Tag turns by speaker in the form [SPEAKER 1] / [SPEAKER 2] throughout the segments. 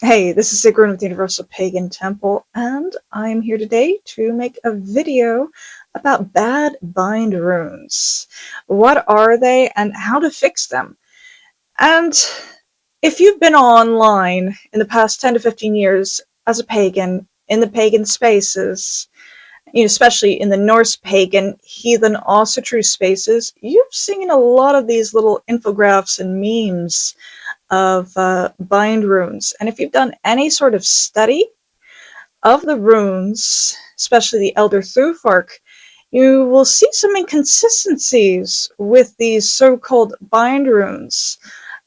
[SPEAKER 1] Hey, this is Sigrún with the Universal Pagan Temple, and I'm here today to make a video about bad bind runes. What are they and how to fix them? And if you've been online in the past 10 to 15 years as a pagan, in the pagan spaces, especially in the Norse pagan, heathen, asatru spaces, you've seen a lot of these little infographics and memes of bind runes. And if you've done any sort of study of the runes, especially the Elder Thufark, you will see some inconsistencies with these so-called bind runes.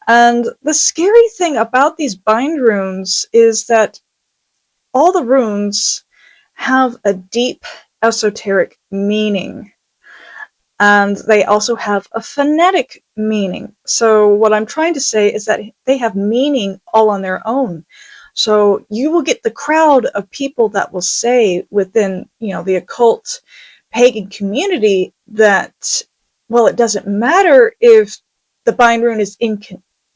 [SPEAKER 1] And the scary thing about these bind runes is that all the runes have a deep esoteric meaning. And they also have a phonetic meaning. So what I'm trying to say is that they have meaning all on their own. So you will get the crowd of people that will say within, the occult pagan community that, well, it doesn't matter if the bind rune is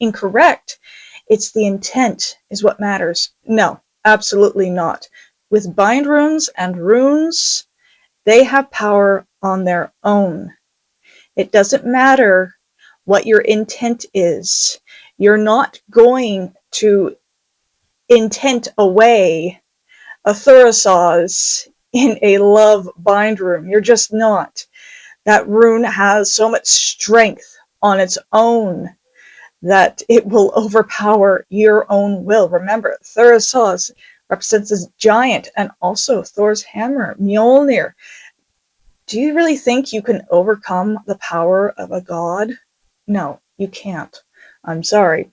[SPEAKER 1] incorrect. It's the intent is what matters. No, absolutely not. With bind runes and runes, they have power on their own. It doesn't matter what your intent is. You're not going to intent away a Thurisaz in a love bind rune. You're just not. That rune has so much strength on its own that it will overpower your own will. Remember, Thurisaz represents this giant, and also Thor's hammer, Mjolnir. Do you really think you can overcome the power of a god? No, you can't. I'm sorry.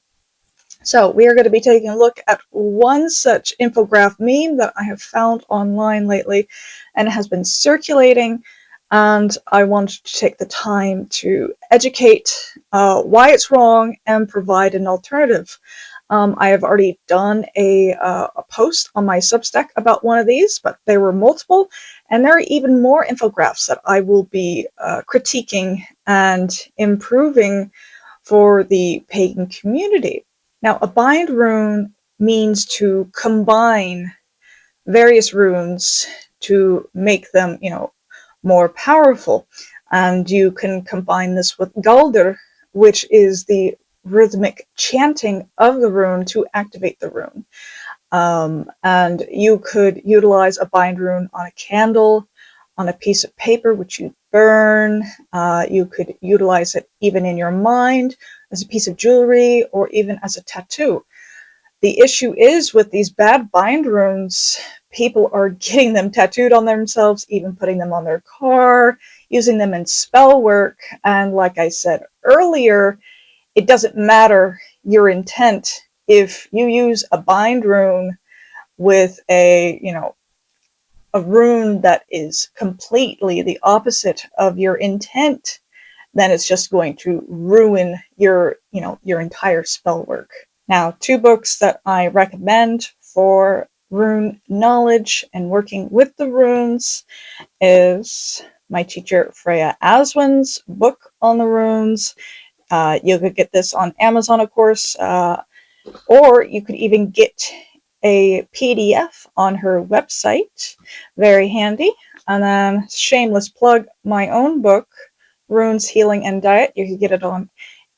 [SPEAKER 1] So we are going to be taking a look at one such infographic meme that I have found online lately, and it has been circulating, and I wanted to take the time to educate why it's wrong and provide an alternative. I have already done a post on my Substack about one of these, but there were multiple, and there are even more infographics that I will be critiquing and improving for the pagan community. Now, a bind rune means to combine various runes to make them, more powerful. And you can combine this with Galdr, which is the rhythmic chanting of the rune to activate the rune. And you could utilize a bind rune on a candle, on a piece of paper, which you burn. You could utilize it even in your mind as a piece of jewelry or even as a tattoo. The issue is with these bad bind runes, people are getting them tattooed on themselves, even putting them on their car, using them in spell work. And like I said earlier, it doesn't matter your intent. If you use a bind rune with a rune that is completely the opposite of your intent, then it's just going to ruin your entire spell work. Now, two books that I recommend for rune knowledge and working with the runes is my teacher Freya Aswynn's book on the runes. You could get this on Amazon, of course, or you could even get a PDF on her website. Very handy. And then, shameless plug, my own book, Runes, Healing, and Diet. You can get it on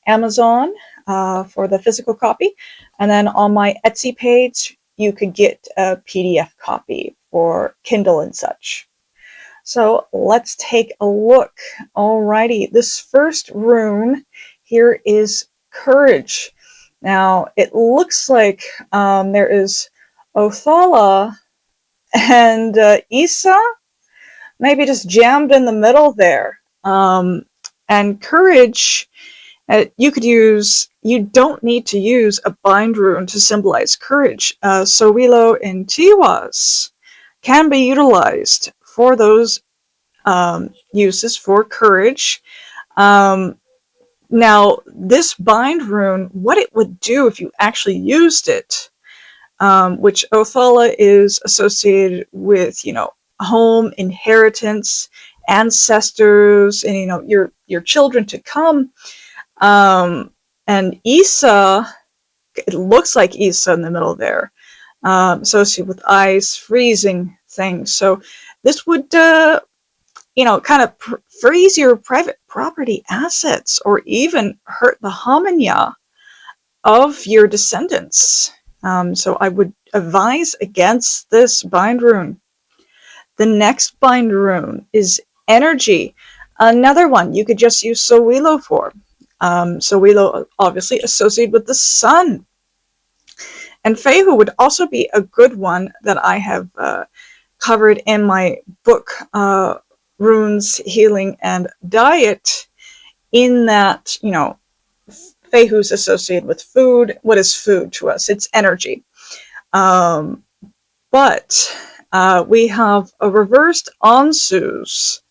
[SPEAKER 1] Amazon for the physical copy. And then on my Etsy page, you could get a PDF copy for Kindle and such. So let's take a look. Alrighty, this first rune here is Courage. Now, it looks like there is Othala and Isa, maybe just jammed in the middle there. And Courage, you don't need to use a bind rune to symbolize courage. Sowilo and Tiwas can be utilized for those uses for courage. Now, this bind rune, what it would do if you actually used it, which Othala is associated with, home, inheritance, ancestors, and, your children to come. And Isa, it looks like Isa in the middle there. associated with ice, freezing things. So this would, kind of freeze your private property assets, or even hurt the harmonia of your descendants. So I would advise against this bind rune. The next bind rune is energy. Another one you could just use Sowilo for. Sowilo obviously associated with the sun. And Fehu would also be a good one that I have covered in my book, Runes, Healing, and Diet, in that, Fehu's associated with food. What is food to us? It's energy. But we have a reversed Ansus,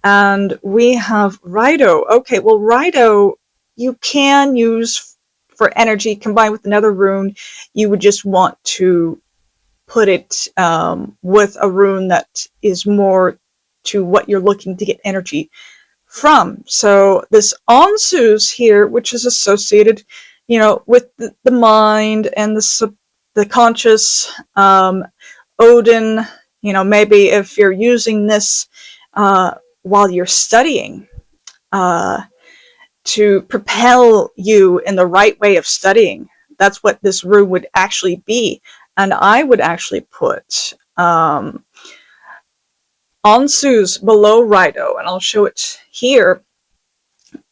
[SPEAKER 1] and we have Rido. Okay, well, Rido you can use for energy combined with another rune. You would just want to put it with a rune that is more to what you're looking to get energy from. So this Ansus here, which is associated, with the mind and the conscious, Odin, maybe if you're using this while you're studying, to propel you in the right way of studying. That's what this rune would actually be. And I would actually put Ansus below Rido, and I'll show it here.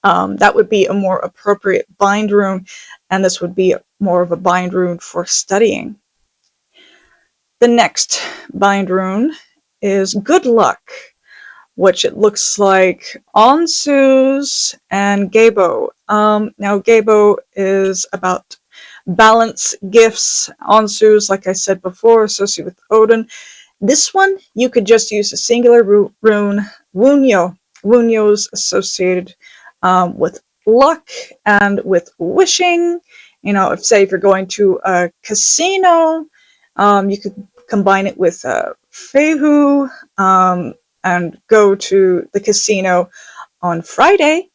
[SPEAKER 1] That would be a more appropriate bind rune, and this would be more of a bind rune for studying. The next bind rune is good luck, which it looks like Ansus and Gabo. Now Gabo is about balance, gifts. Ansus, like I said before, associated with Odin. This one, you could just use a singular rune, Wunyo. Wunyo's associated with luck and with wishing. If you're going to a casino, you could combine it with Fehu, and go to the casino on Friday,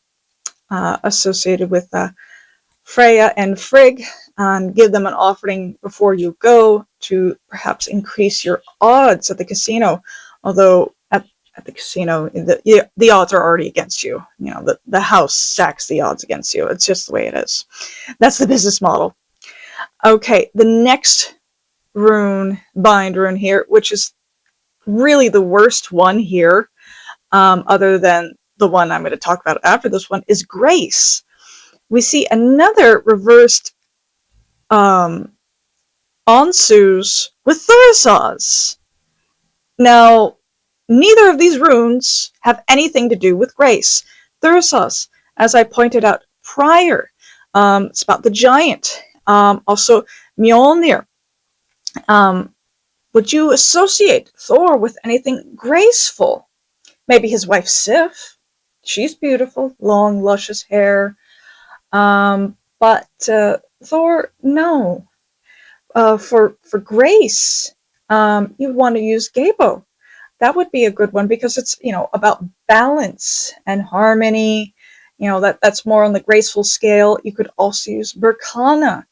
[SPEAKER 1] associated with Freya and Frigg, and give them an offering before you go to perhaps increase your odds at the casino. Although at the casino, the odds are already against you. The house stacks the odds against you. It's just the way it is. That's the business model. Okay, the next bind rune here, which is really the worst one here, other than the one I'm going to talk about after this one, is grace. We see another reversed Ansus with Thurisaz. Now, neither of these runes have anything to do with grace. Thurisaz, as I pointed out prior, it's about the giant. Also, Mjolnir. Would you associate Thor with anything graceful? Maybe his wife Sif. She's beautiful, long, luscious hair. But Thor, no. For grace, you'd want to use Gabo. That would be a good one because it's, about balance and harmony. That's more on the graceful scale. You could also use Berkana,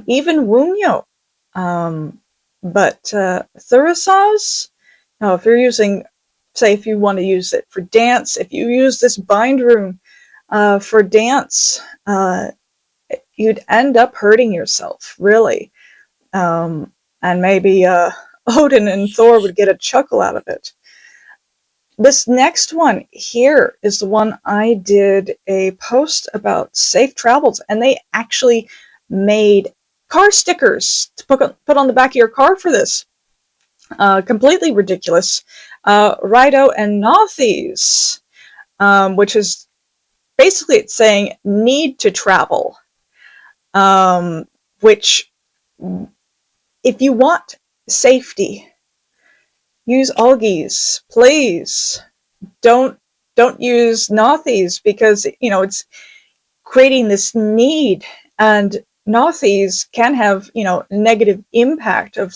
[SPEAKER 1] even Wunyo. But Thurisaz, no, if you're using, say, if you want to use it for dance, if you use this bind rune for dance, you'd end up hurting yourself, really. And maybe Odin and Thor would get a chuckle out of it. This next one here is the one I did a post about safe travels, and they actually made car stickers to put on the back of your car for this. Completely ridiculous. Rido and Nothies, which is basically it's saying need to travel, which if you want safety, use Algies, please. Don't use Nothies because it's creating this need, and Nothies can have negative impact of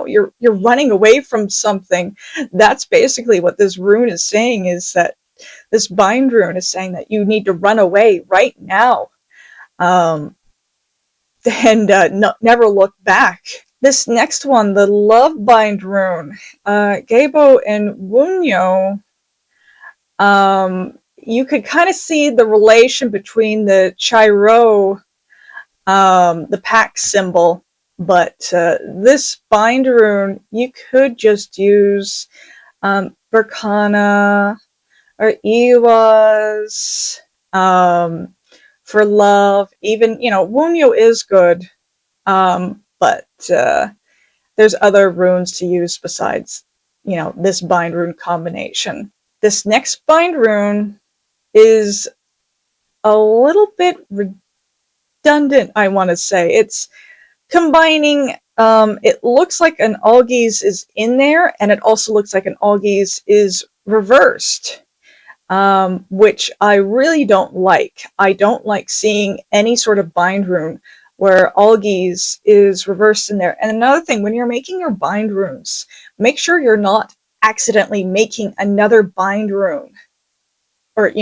[SPEAKER 1] you're running away from something. That's basically what this rune is saying, is that this bind rune is saying that you need to run away right now. and never look back. This next one, the Love Bind rune, Gabo and Wunyo, you could kind of see the relation between the Chairo, the pack symbol, but this bind rune, you could just use Berkana or Iwas for love. Even, Wunyo is good, but there's other runes to use besides, this bind rune combination. This next bind rune is a little bit redundant, I want to say. It's combining, it looks like an Algiz is in there, and it also looks like an Algiz is reversed, which I really don't like. I don't like seeing any sort of bind rune where Algiz is reversed in there. And another thing, when you're making your bind runes, make sure you're not accidentally making another bind rune, or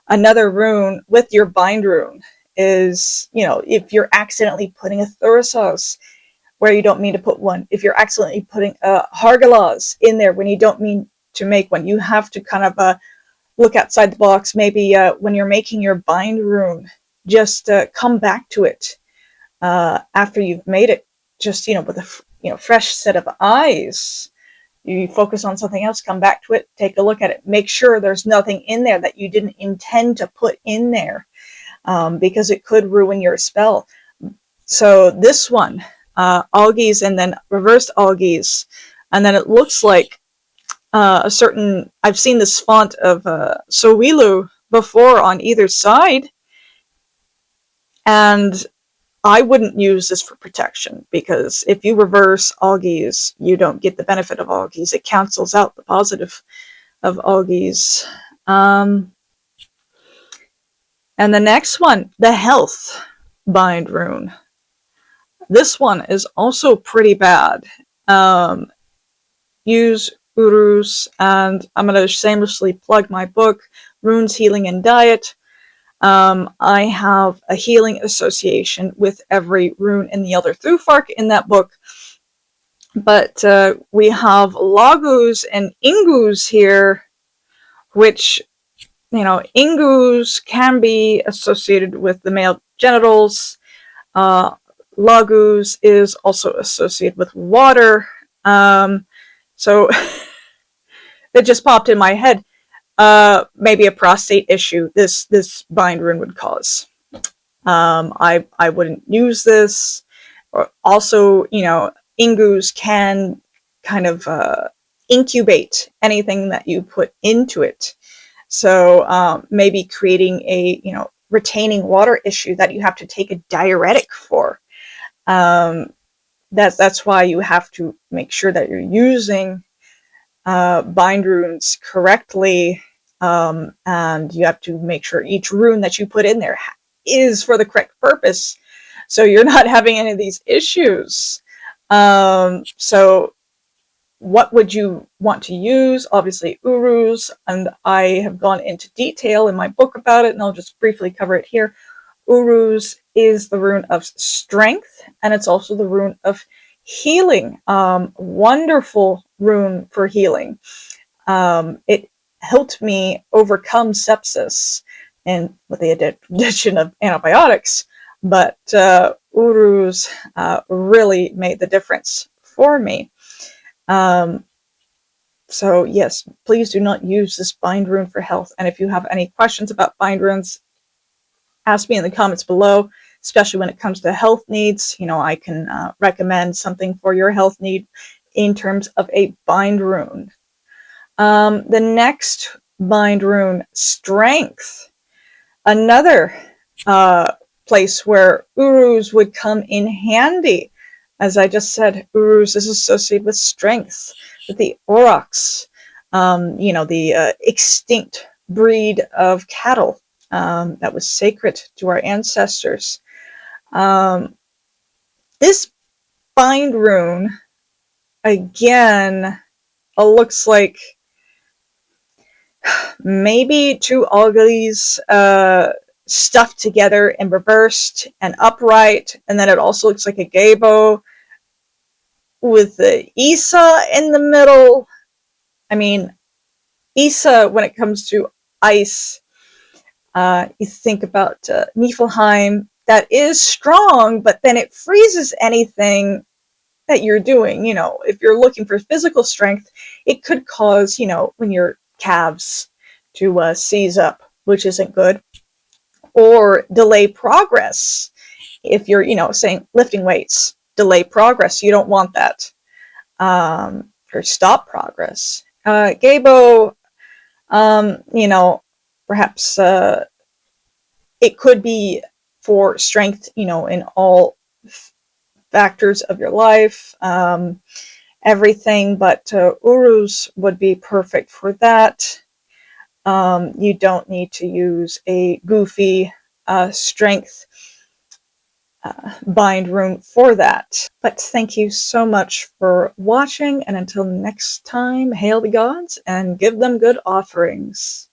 [SPEAKER 1] another rune with your bind rune. Is, if you're accidentally putting a Thurisaz where you don't mean to put one, if you're accidentally putting a Hargalaz in there when you don't mean to make one, you have to kind of look outside the box. Maybe when you're making your bind rune, just come back to it after you've made it, just with a fresh set of eyes. You focus on something else, come back to it, take a look at it, make sure there's nothing in there that you didn't intend to put in there, because it could ruin your spell. So this one, Algiz and then reversed Algiz, and then it looks like a certain, I've seen this font of Sowilu before on either side, and I wouldn't use this for protection, because if you reverse Algiz, you don't get the benefit of Algiz. It cancels out the positive of Algiz. And the next one, the Health bind rune. This one is also pretty bad. Use Urus, and I'm going to shamelessly plug my book, Runes, Healing, and Diet. I have a healing association with every rune in the Elder Thufark in that book. But we have Lagus and Ingus here, which, Ingus can be associated with the male genitals. Lagus is also associated with water. So it just popped in my head. Maybe a prostate issue this bind rune would cause. I wouldn't use this. Also, Ingus can kind of incubate anything that you put into it. So maybe creating a retaining water issue that you have to take a diuretic for. That's why you have to make sure that you're using bind runes correctly, and you have to make sure each rune that you put in there is for the correct purpose, so you're not having any of these issues. So what would you want to use? Obviously Urus, and I have gone into detail in my book about it, and I'll just briefly cover it here. Urus is the rune of strength, and it's also the rune of healing. Wonderful rune for healing. It helped me overcome sepsis, and with the addition of antibiotics, but Urus really made the difference for me. So yes, please do not use this bind rune for health. And if you have any questions about bind runes, ask me in the comments below, especially when it comes to health needs. I can recommend something for your health need in terms of a bind rune. The next bind rune, Strength. Another place where Urus would come in handy. As I just said, Urus is associated with strength, with the Aurochs, the extinct breed of cattle that was sacred to our ancestors. This bind rune, again, looks like maybe two Algiz stuffed together and reversed and upright, and then it also looks like a gabo with the Isa in the middle. I mean, Isa, when it comes to ice, you think about Niflheim, that is strong, but then it freezes anything that you're doing. You know, if you're looking for physical strength, it could cause, you know, when your calves to seize up, which isn't good, or delay progress. If you're, you know, saying lifting weights, delay progress, you don't want that. Or stop progress. Gabo, you know, perhaps it could be for strength, you know, in all factors of your life, everything, but Urus would be perfect for that. You don't need to use a goofy strength bind rune for that. But thank you so much for watching, and until next time, hail the gods and give them good offerings.